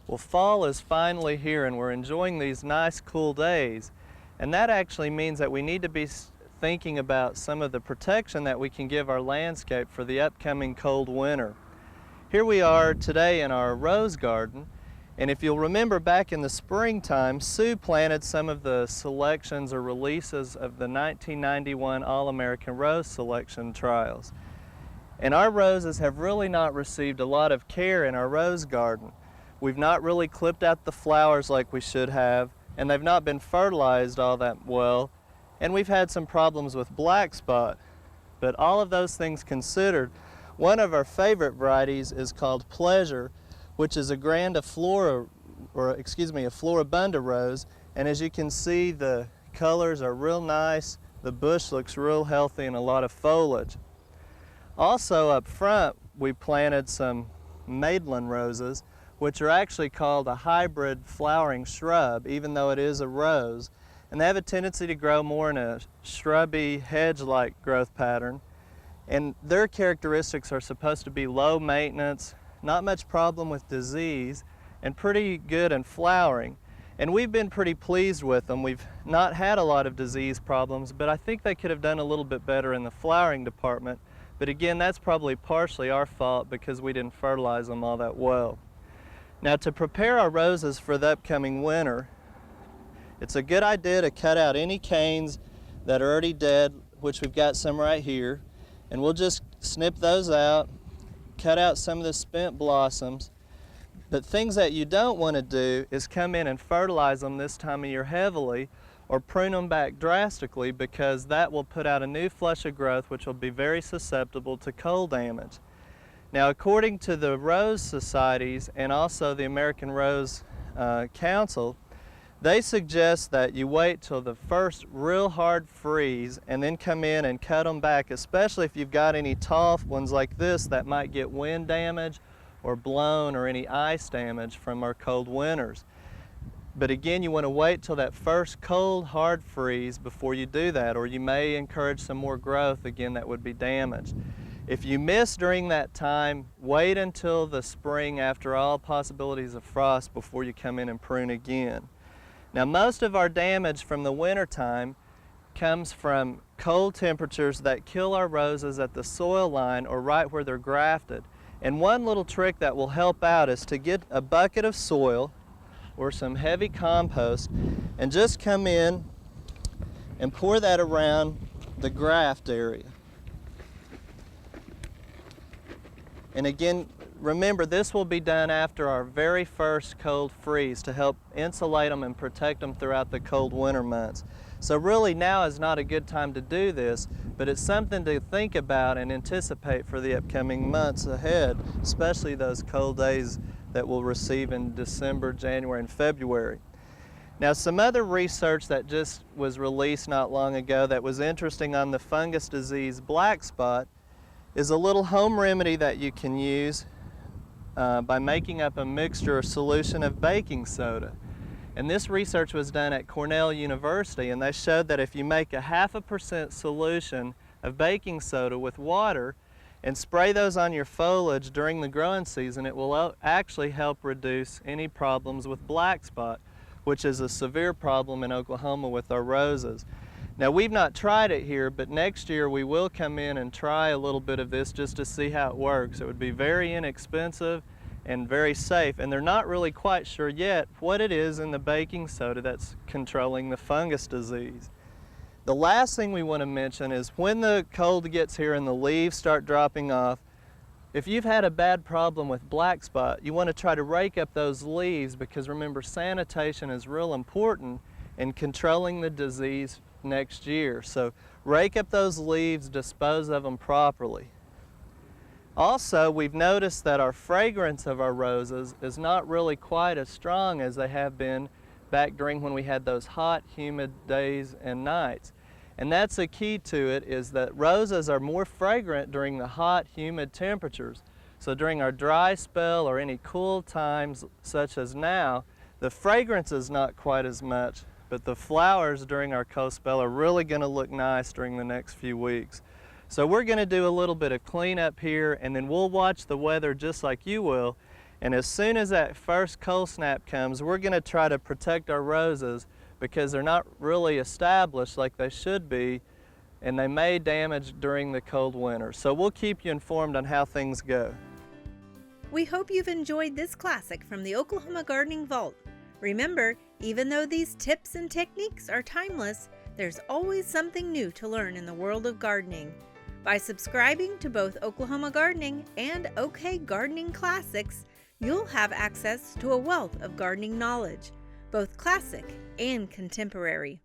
Well, fall is finally here and we're enjoying these nice cool days. And that actually means that we need to be thinking about some of the protection that we can give our landscape for the upcoming cold winter. Here we are today in our rose garden, and if you'll remember back in the springtime, Sue planted some of the selections or releases of the 1991 All-American Rose Selection Trials. And our roses have really not received a lot of care in our rose garden. We've not really clipped out the flowers like we should have, and they've not been fertilized all that well, and we've had some problems with black spot. But all of those things considered, one of our favorite varieties is called Pleasure, which is a grandiflora, or excuse me, a floribunda rose, and as you can see, the colors are real nice, the bush looks real healthy and a lot of foliage. Also up front, we planted some Maitland roses, which are actually called a hybrid flowering shrub, even though it is a rose. And they have a tendency to grow more in a shrubby, hedge-like growth pattern. And their characteristics are supposed to be low maintenance, not much problem with disease, and pretty good in flowering. And we've been pretty pleased with them. We've not had a lot of disease problems, but I think they could have done a little bit better in the flowering department. But again, that's probably partially our fault because we didn't fertilize them all that well. Now, to prepare our roses for the upcoming winter, it's a good idea to cut out any canes that are already dead, which we've got some right here, and we'll just snip those out, cut out some of the spent blossoms. But things that you don't want to do is come in and fertilize them this time of year heavily or prune them back drastically, because that will put out a new flush of growth which will be very susceptible to cold damage. Now, according to the rose societies and also the American Rose Council, they suggest that you wait till the first real hard freeze and then come in and cut them back, especially if you've got any tall ones like this that might get wind damage or blown or any ice damage from our cold winters. But again, you want to wait till that first cold hard freeze before you do that, or you may encourage some more growth again that would be damaged. If you miss during that time, wait until the spring after all possibilities of frost before you come in and prune again. Now, most of our damage from the winter time comes from cold temperatures that kill our roses at the soil line or right where they're grafted. And one little trick that will help out is to get a bucket of soil or some heavy compost and just come in and pour that around the graft area. And again, remember, this will be done after our very first cold freeze to help insulate them and protect them throughout the cold winter months. So really now is not a good time to do this, but it's something to think about and anticipate for the upcoming months ahead, especially those cold days that we'll receive in December, January, and February. Now, some other research that just was released not long ago that was interesting on the fungus disease black spot is a little home remedy that you can use by making up a mixture or solution of baking soda. And this research was done at Cornell University, and they showed that if you make a 0.5% solution of baking soda with water and spray those on your foliage during the growing season, it will actually help reduce any problems with black spot, which is a severe problem in Oklahoma with our roses. Now, we've not tried it here, but next year we will come in and try a little bit of this just to see how it works. It would be very inexpensive and very safe, and they're not really quite sure yet what it is in the baking soda that's controlling the fungus disease. The last thing we want to mention is when the cold gets here and the leaves start dropping off, if you've had a bad problem with black spot, you want to try to rake up those leaves, because remember, sanitation is real important in controlling the disease next year. So rake up those leaves, dispose of them properly. Also, we've noticed that our fragrance of our roses is not really quite as strong as they have been back during when we had those hot, humid days and nights. And that's the key to it, is that roses are more fragrant during the hot, humid temperatures. So during our dry spell or any cool times such as now, the fragrance is not quite as much, but the flowers during our cold spell are really going to look nice during the next few weeks. So we're going to do a little bit of cleanup here, and then we'll watch the weather just like you will, And as soon as that first cold snap comes, we're going to try to protect our roses because they're not really established like they should be, and they may damage during the cold winter. So we'll keep you informed on how things go. We hope you've enjoyed this classic from the Oklahoma Gardening Vault. Remember, even though these tips and techniques are timeless, there's always something new to learn in the world of gardening. By subscribing to both Oklahoma Gardening and OK Gardening Classics, you'll have access to a wealth of gardening knowledge, both classic and contemporary.